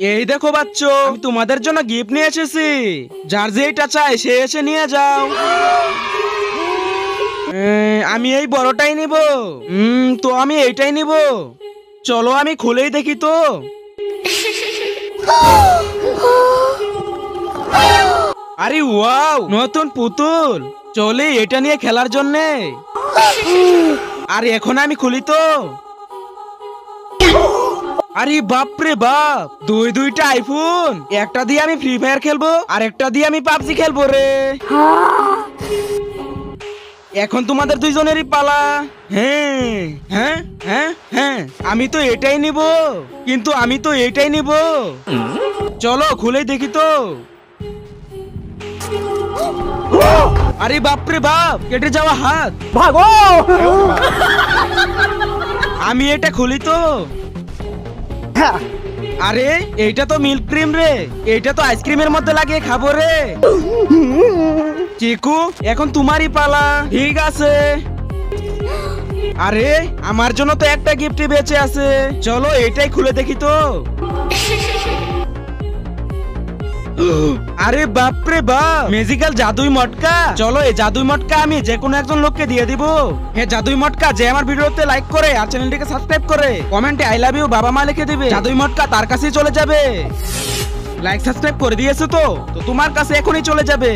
এই দেখো বাচ্চো, আমি তোমাদের জন্য গিফট নিয়ে এসেছি। যার যেটা চাই সে এসে নিয়ে যাও। আমি এই বড়টাই নিব। তো আমি এইটাই নিব। চলো আমি খুলেই দেখি তো। আরে ওয়াও, নতুন পুতুল। চলে এটা নিয়ে খেলার জন্যে। আর এখন আমি খুলি তো। আরে বাপরে বাপ, দুইটা আইফোন। একটা দিয়ে আমি ফ্রি ফায়ার খেলবো আর একটা দিয়ে আমি পাবজি খেলবো রে। এখন তোমাদের দুইজনেরই পালা। হ্যাঁ হ্যাঁ হ্যাঁ হ্যাঁ, আমি তো এটাই নিব। কিন্তু আমি তো এটাই নিব। চলো খুলে দেখি তো। আরে বাপরে বাপ, কেটে যাওয়া হাত। ভাগো। আমি এটা খুলি তো। আরে এইটা তো মিল্ক ক্রিম রে। এইটা তো আইসক্রিমের মধ্যে লাগিয়ে খাবো রে। চিকু, এখন তোমারই পালা। ঠিক আছে। আরে আমার জন্য তো একটা গিফট বেঁচে আছে। চলো এটাই খুলে দেখি তো। আরে বাপরে বাপ, ম্যাজিক্যাল জাদুই মটকা। চলো এই জাদুই মটকা আমি যে কোনো একজন লোককে দিয়ে দিব। হ্যাঁ, জাদুই মটকা যে আমার ভিডিওতে লাইক করে আর চ্যানেলটিকে সাবস্ক্রাইব করে কমেন্টে আই লাভ ইউ বাবা মা লিখে দিবে, জাদুই মটকা তার কাছেই চলে যাবে। লাইক সাবস্ক্রাইব করে দিয়েছো তো তোমার কাছে এখনই চলে যাবে।